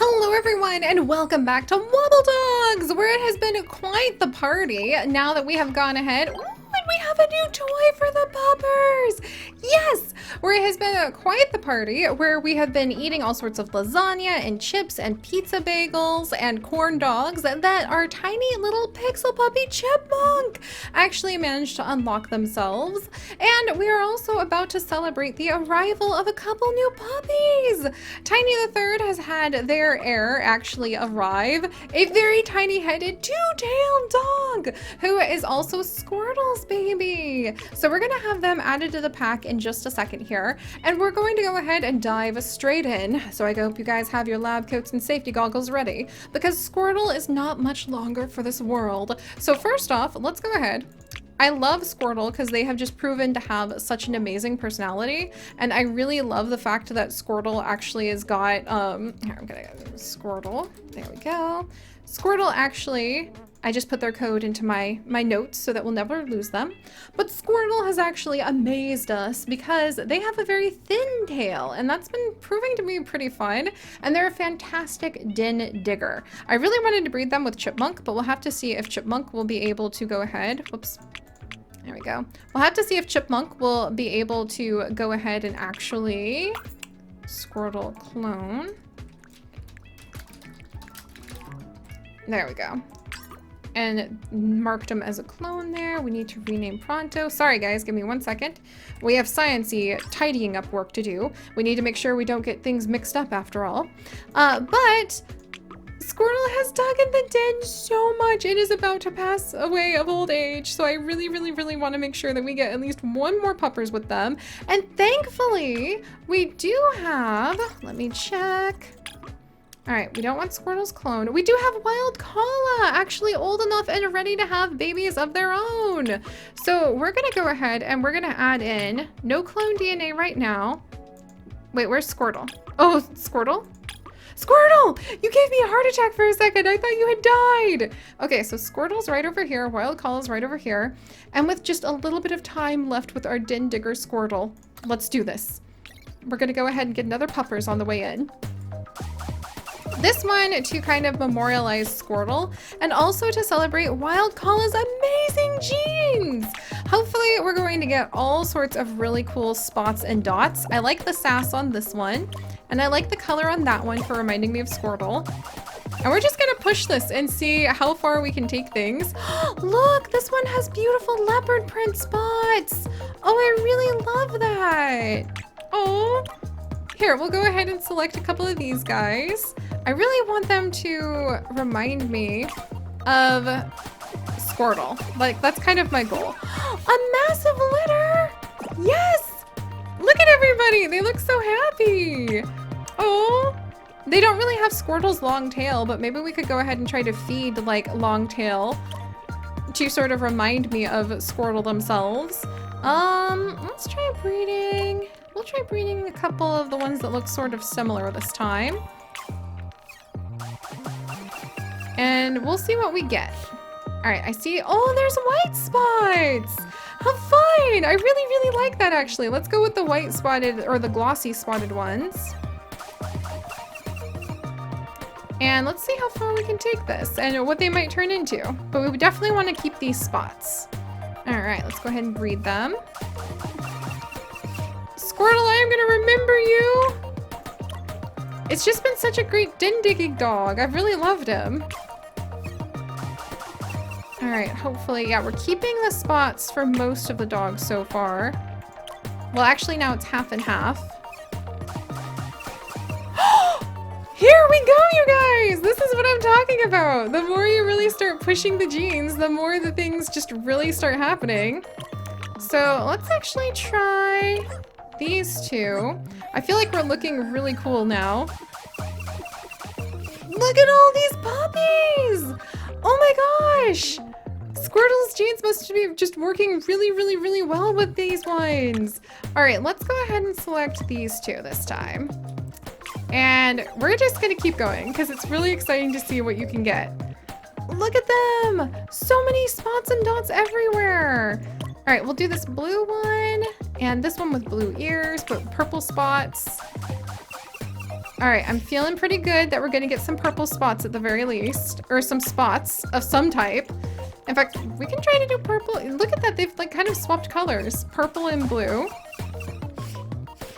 Hello everyone and welcome back to Wobbledogs, where it has been quite the party now that we have gone ahead. Ooh, and we have a new toy for the puppers! Yes! Where it has been quite the party, where we have been eating all sorts of lasagna and chips and pizza bagels and corn dogs that our tiny little pixel puppy chipmunk actually managed to unlock themselves. And we are also about to celebrate the arrival of a couple new puppies! Tiny the Third has had their heir actually arrive, a very tiny-headed two-tailed dog who is also Squirtle's baby. So we're gonna have them added to the pack in just a second here, and we're going to go ahead and dive straight in. So I hope you guys have your lab coats and safety goggles ready, because Squirtle is not much longer for this world. So first off, let's go ahead. I love Squirtle because they have just proven to have such an amazing personality, and I really love the fact that Squirtle actually has got, here, I'm gonna Squirtle, there we go. Squirtle actually, I just put their code into my notes so that we'll never lose them, but Squirtle has actually amazed us because they have a very thin tail, and that's been proving to be pretty fun, and they're a fantastic den digger. I really wanted to breed them with Chipmunk, but we'll have to see if Chipmunk will be able to go ahead, whoops. There we go. We'll have to see if Chipmunk will be able to go ahead and actually Squirtle clone. There we go. And marked him as a clone there. We need to rename Pronto. Sorry guys, give me 1 second. We have science-y tidying up work to do. We need to make sure we don't get things mixed up after all. But Squirtle has dug in the den so much. It is about to pass away of old age. So I really want to make sure that we get at least one more puppers with them. And thankfully, we do have, let me check. All right, we don't want Squirtle's clone. We do have Wild Kala, actually old enough and ready to have babies of their own. So we're gonna go ahead and we're gonna add in no clone DNA right now. Wait, where's Squirtle? Oh, Squirtle? Squirtle! You gave me a heart attack for a second. I thought you had died. Okay, so Squirtle's right over here. Wild Kala's right over here. And with just a little bit of time left with our den digger Squirtle, let's do this. We're gonna go ahead and get another puppers on the way in. This one to kind of memorialize Squirtle and also to celebrate Wild Kala's amazing genes. Hopefully we're going to get all sorts of really cool spots and dots. I like the sass on this one, and I like the color on that one for reminding me of Squirtle. And we're just gonna push this and see how far we can take things. Look, this one has beautiful leopard print spots. Oh, I really love that. Oh. Here, we'll go ahead and select a couple of these guys. I really want them to remind me of Squirtle. Like, that's kind of my goal. A massive litter! Yes! Look at everybody! They look so happy! Oh! They don't really have Squirtle's long tail, but maybe we could go ahead and try to feed, like, long tail to sort of remind me of Squirtle themselves. Let's try breeding. We'll try breeding a couple of the ones that look sort of similar this time. And we'll see what we get. All right, I see, oh, there's white spots. How fun. I really like that actually. Let's go with the white spotted or the glossy spotted ones. And let's see how far we can take this and what they might turn into. But we would definitely want to keep these spots. All right, let's go ahead and breed them. Squirtle, I am gonna remember you. It's just been such a great den digging dog. I've really loved him. All right, hopefully, yeah, we're keeping the spots for most of the dogs so far. Well, actually now it's half and half. Here we go, you guys! This is what I'm talking about. The more you really start pushing the genes, the more the things just really start happening. So let's actually try these two. I feel like we're looking really cool now. Look at all these puppies! Oh my gosh! Squirtle's genes must be just working really well with these ones. All right, let's go ahead and select these two this time. And we're just gonna keep going because it's really exciting to see what you can get. Look at them! So many spots and dots everywhere. All right, we'll do this blue one and this one with blue ears, but purple spots. All right, I'm feeling pretty good that we're gonna get some purple spots at the very least, or some spots of some type. In fact, we can try to do purple. Look at that, they've like kind of swapped colors, purple and blue.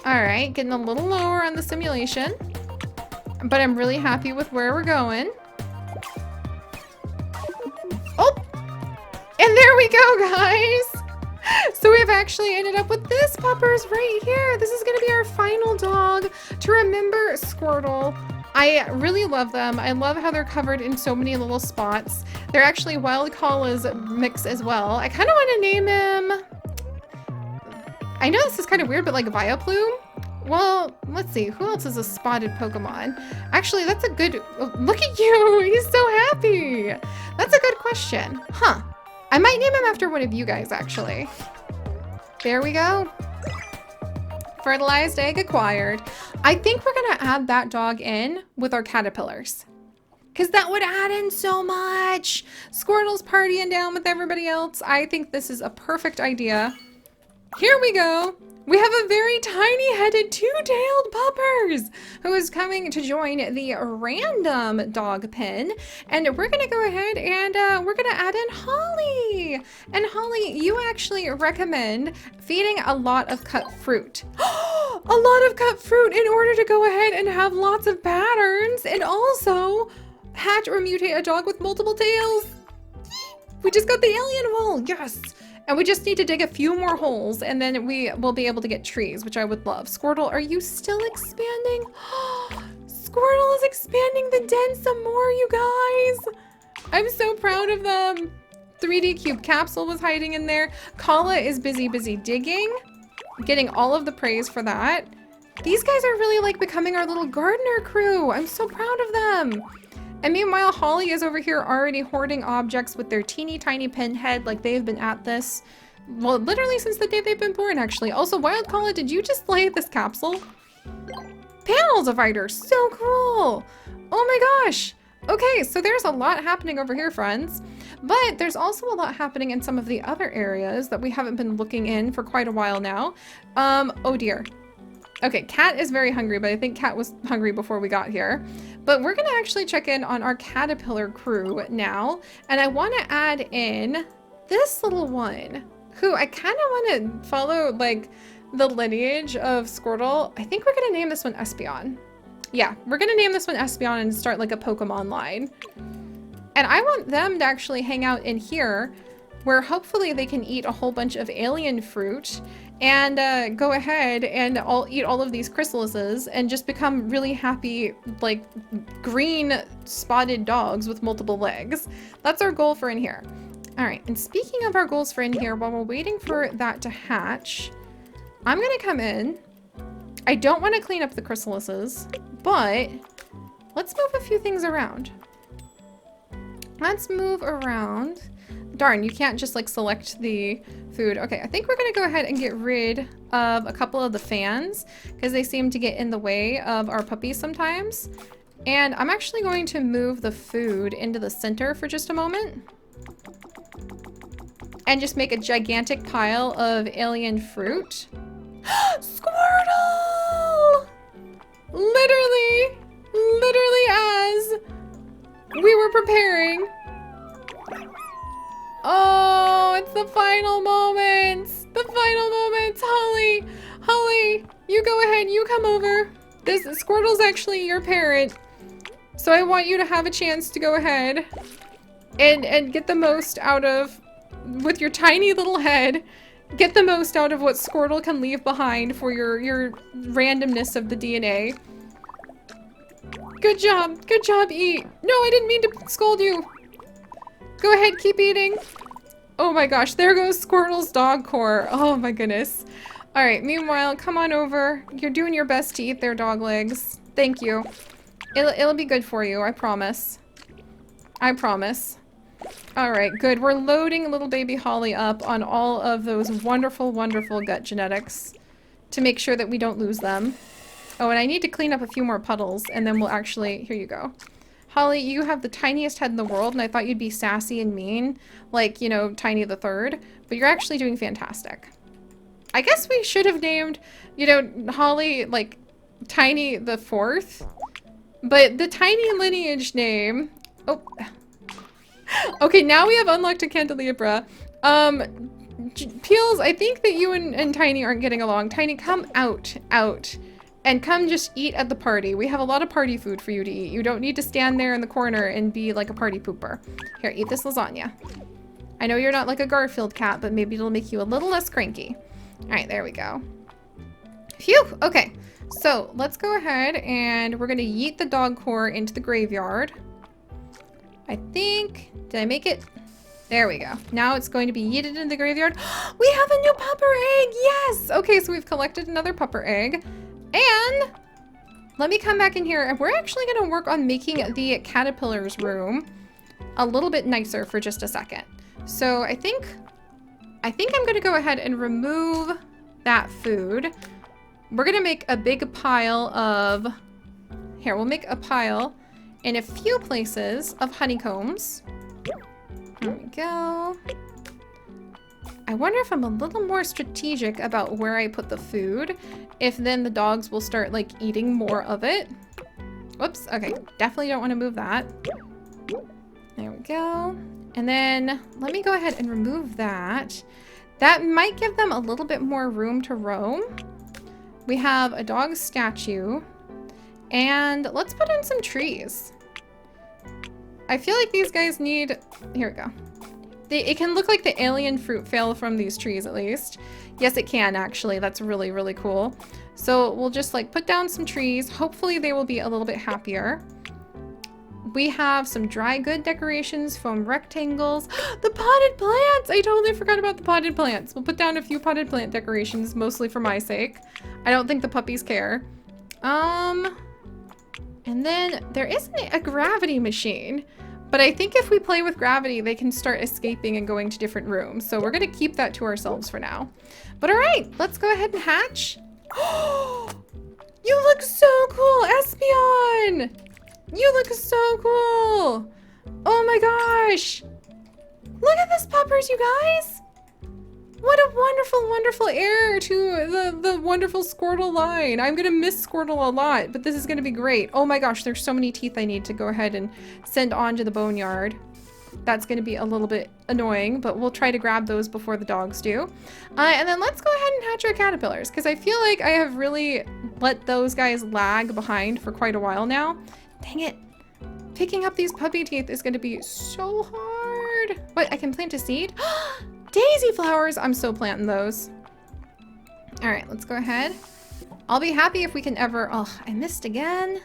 All right, getting a little lower on the simulation, but I'm really happy with where we're going. Oh, and there we go, guys. So we've actually ended up with this puppers right here. This is gonna be our final dog to remember Squirtle. I really love them. I love how they're covered in so many little spots. They're actually wild Kala's mix as well. I kind of want to name him, I know this is kind of weird, but like Vileplume? Well, let's see. Who else is a spotted Pokemon? Actually, that's a good... Oh, look at you! He's so happy! That's a good question. Huh. I might name him after one of you guys, actually. There we go. Fertilized egg acquired. I think we're going to add that dog in with our caterpillars, because that would add in so much. Squirtle's partying down with everybody else. I think this is a perfect idea. Here we go. We have a very tiny-headed, two-tailed puppers who is coming to join the random dog pen. And we're going to go ahead and we're going to add in Holly. And Holly, you actually recommend feeding a lot of cut fruit. A lot of cut fruit in order to go ahead and have lots of patterns and also hatch or mutate a dog with multiple tails. We just got the alien wool. Yes. And we just need to dig a few more holes and then we will be able to get trees, which I would love. Squirtle, are you still expanding? Squirtle is expanding the den some more, you guys. I'm so proud of them. 3D Cube Capsule was hiding in there. Kala is busy digging, getting all of the praise for that. These guys are really like becoming our little gardener crew. I'm so proud of them. And meanwhile, Holly is over here already hoarding objects with their teeny tiny pinhead, like they've been at this, well, literally since the day they've been born, actually. Also, Wild Kala, did you just lay this capsule? Panel divider, so cool. Oh my gosh. Okay, so there's a lot happening over here, friends. But there's also a lot happening in some of the other areas that we haven't been looking in for quite a while now. Oh dear. Okay, Cat is very hungry, but I think Cat was hungry before we got here. But we're gonna actually check in on our caterpillar crew now. And I wanna add in this little one, who I kinda wanna follow like the lineage of Squirtle. I think we're gonna name this one Espeon. Yeah, we're gonna name this one Espeon and start like a Pokemon line. And I want them to actually hang out in here where hopefully they can eat a whole bunch of alien fruit and go ahead and eat all of these chrysalises and just become really happy, like green spotted dogs with multiple legs. That's our goal for in here. All right, and speaking of our goals for in here, while we're waiting for that to hatch, I'm gonna come in. I don't want to clean up the chrysalises, but let's move a few things around. Let's move around. Darn, you can't just like select the food. Okay, I think we're gonna go ahead and get rid of a couple of the fans because they seem to get in the way of our puppies sometimes. And I'm actually going to move the food into the center for just a moment and just make a gigantic pile of alien fruit. Squirtle! Literally as we were preparing. Oh, it's the final moments. The final moments. Holly, Holly, you go ahead. You come over. This Squirtle's actually your parent. So I want you to have a chance to go ahead and get the most out of, with your tiny little head, get the most out of what Squirtle can leave behind for your randomness of the DNA. Good job, eat. No, I didn't mean to scold you. Go ahead, keep eating. Oh my gosh, there goes Squirtle's dog core. Oh my goodness. All right, meanwhile, come on over. You're doing your best to eat their dog legs. Thank you. It'll be good for you, I promise. I promise. All right, good. We're loading little baby Holly up on all of those wonderful, wonderful gut genetics to make sure that we don't lose them. Oh, and I need to clean up a few more puddles and then we'll actually, here you go. Holly, you have the tiniest head in the world, and I thought you'd be sassy and mean, like, you know, Tiny the Third, but you're actually doing fantastic. I guess we should have named, you know, Holly, like, Tiny the fourth. But the tiny lineage name... Oh. Okay, now we have unlocked a candelabra. Peels, I think that you and Tiny aren't getting along. Tiny, come out. And come just eat at the party. We have a lot of party food for you to eat. You don't need to stand there in the corner and be like a party pooper. Here, eat this lasagna. I know you're not like a Garfield cat, but maybe it'll make you a little less cranky. All right, there we go. Phew, okay. So let's go ahead and we're gonna yeet the dog core into the graveyard. I think, did I make it? There we go. Now it's going to be yeeted into the graveyard. We have a new pupper egg, yes! Okay, so we've collected another pupper egg. And let me come back in here and we're actually gonna work on making the caterpillar's room a little bit nicer for just a second. So I think I'm gonna go ahead and remove that food. We're gonna make a big pile of, here, we'll make a pile in a few places of honeycombs. There we go. I wonder if I'm a little more strategic about where I put the food, if then the dogs will start like eating more of it. Whoops, okay, definitely don't want to move that. There we go. And then let me go ahead and remove that. That might give them a little bit more room to roam. We have a dog statue, and let's put in some trees. I feel like these guys need, here we go. It can look like the alien fruit fell from these trees at least. Yes, it can actually. That's really, really cool. So we'll just like put down some trees. Hopefully they will be a little bit happier. We have some dry good decorations, foam rectangles. The potted plants! I totally forgot about the potted plants. We'll put down a few potted plant decorations, mostly for my sake. I don't think the puppies care. And then there isn't a gravity machine. But I think if we play with gravity, they can start escaping and going to different rooms. So we're gonna keep that to ourselves for now. But all right, let's go ahead and hatch. You look so cool, Espeon! You look so cool! Oh my gosh! Look at this puppers, you guys! What a wonderful, wonderful heir to the wonderful Squirtle line. I'm gonna miss Squirtle a lot, but this is gonna be great. Oh my gosh, there's so many teeth I need to go ahead and send on to the boneyard. That's gonna be a little bit annoying, but we'll try to grab those before the dogs do. And then let's go ahead and hatch our caterpillars, because I feel like I have really let those guys lag behind for quite a while now. Dang it. Picking up these puppy teeth is gonna be so hard. What, I can plant a seed? Daisy flowers! I'm so planting those. All right, let's go ahead. I'll be happy if we can ever... Oh, I missed again.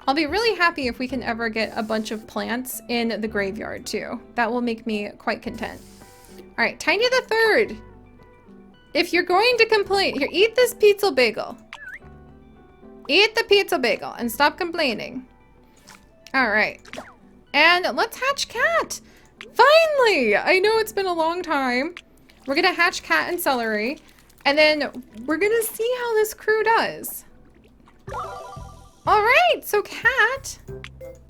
I'll be really happy if we can ever get a bunch of plants in the graveyard too. That will make me quite content. All right, Tiny the Third. If you're going to complain... Here, eat this pizza bagel. Eat the pizza bagel and stop complaining. All right. And let's hatch Cat. Finally! I know it's been a long time. We're gonna hatch Cat and Celery, and then we're gonna see how this crew does. Alright, so Cat,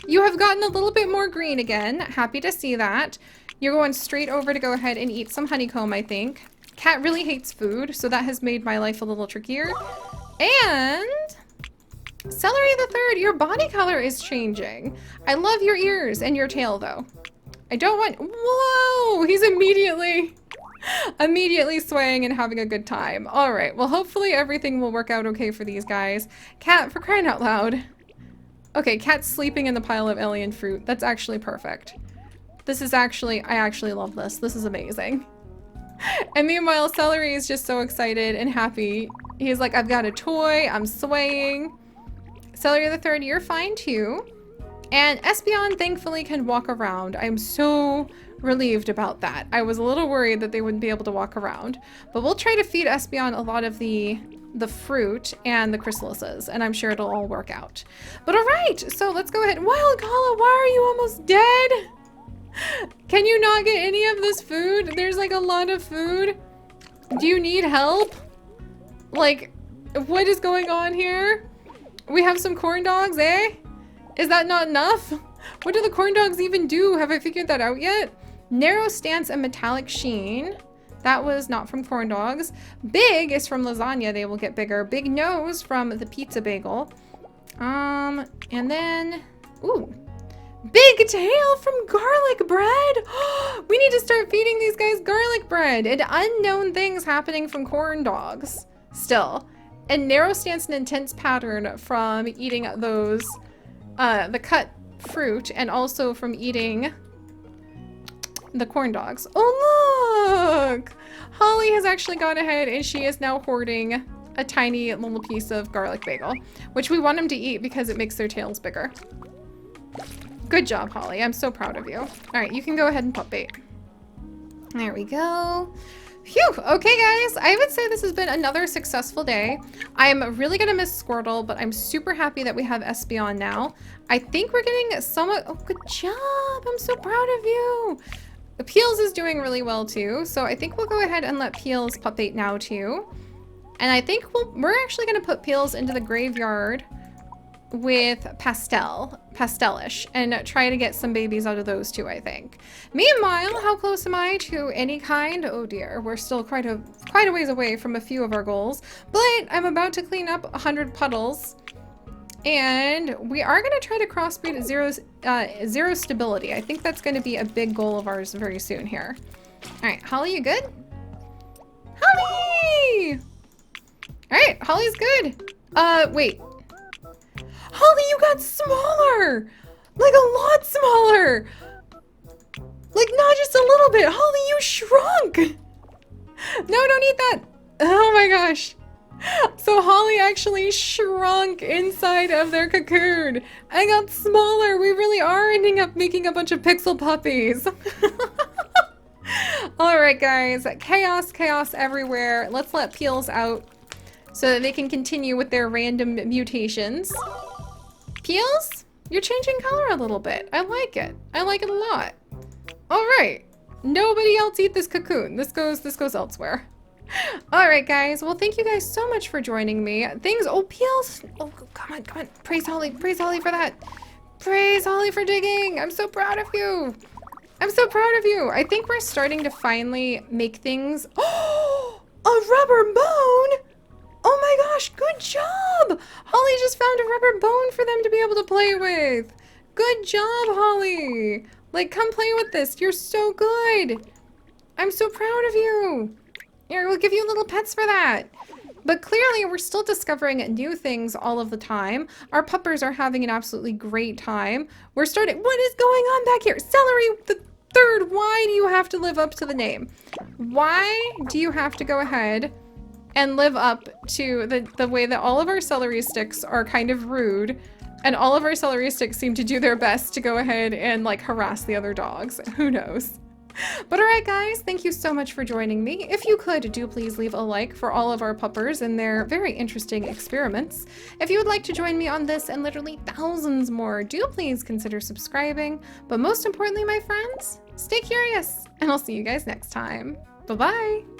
you have gotten a little bit more green again. Happy to see that. You're going straight over to go ahead and eat some honeycomb, I think. Cat really hates food, so that has made my life a little trickier. And... Celery the Third, your body color is changing. I love your ears and your tail, though. I don't want... Whoa! He's immediately swaying and having a good time. All right. Well, hopefully everything will work out okay for these guys. Cat, for crying out loud. Okay, Cat's sleeping in the pile of alien fruit. That's actually perfect. This is actually... I actually love this. This is amazing. And meanwhile, Celery is just so excited and happy. He's like, I've got a toy. I'm swaying. Celery the Third, you're fine too. And Espeon thankfully can walk around. I'm so relieved about that. I was a little worried that they wouldn't be able to walk around. But we'll try to feed Espeon a lot of the fruit and the chrysalises, and I'm sure it'll all work out. But all right, so let's go ahead. Wild Kala, why are you almost dead? Can you not get any of this food? There's like a lot of food. Do you need help? Like, what is going on here? We have some corn dogs, eh? Is that not enough? What do the corn dogs even do? Have I figured that out yet? Narrow stance and metallic sheen. That was not from corn dogs. Big is from lasagna. They will get bigger. Big nose from the pizza bagel. And then, ooh, big tail from garlic bread. We need to start feeding these guys garlic bread. And unknown things happening from corn dogs still. And narrow stance and intense pattern from eating those, the cut fruit, and also from eating the corn dogs. Oh, look! Holly has actually gone ahead and she is now hoarding a tiny little piece of garlic bagel, which we want them to eat because it makes their tails bigger. Good job, Holly. I'm so proud of you. All right, you can go ahead and pup bait. There we go. Phew. Okay, guys. I would say this has been another successful day. I'm really going to miss Squirtle, but I'm super happy that we have SB on now. I think we're getting somewhat... Oh, good job. I'm so proud of you. Peels is doing really well, too. So I think we'll go ahead and let Peels pup bait now, too. And I think we're actually going to put Peels into the graveyard with Pastelish, and try to get some babies out of those two, I think. Meanwhile, how close am I to any kind? Oh dear, we're still quite a ways away from a few of our goals, but I'm about to clean up 100 puddles, and we are going to try to crossbreed at zero stability. I think that's going to be a big goal of ours very soon here. All right, Holly, you good? Holly! All right, Holly's good. Wait. Holly, you got smaller! Like a lot smaller! Like not just a little bit. Holly, you shrunk! No, don't eat that! Oh my gosh. So Holly actually shrunk inside of their cocoon. I got smaller. We really are ending up making a bunch of pixel puppies. Alright guys, chaos everywhere. Let's let Peels out so that they can continue with their random mutations. Peels, you're changing color a little bit. I like it. I like it a lot. All right. Nobody else eat this cocoon. This goes elsewhere. All right, guys. Well, thank you guys so much for joining me. Oh, Peels. Oh, come on. Praise Holly for that. Praise Holly for digging. I'm so proud of you. I think we're starting to finally make things. Oh, a rubber bone. Oh my gosh, good job! Holly just found a rubber bone for them to be able to play with. Good job, Holly. Like, come play with this. You're so good. I'm so proud of you. Here, we'll give you little pets for that. But clearly, we're still discovering new things all of the time. Our puppers are having an absolutely great time. What is going on back here? Celery the third, why do you have to live up to the name? Why do you have to go ahead and live up to the way that all of our celery sticks are kind of rude, and all of our celery sticks seem to do their best to go ahead and like harass the other dogs? Who knows? But alright guys, thank you so much for joining me. If you could, do please leave a like for all of our puppers and their very interesting experiments. If you would like to join me on this and literally thousands more, do please consider subscribing. But most importantly, my friends, stay curious, and I'll see you guys next time. Bye-bye!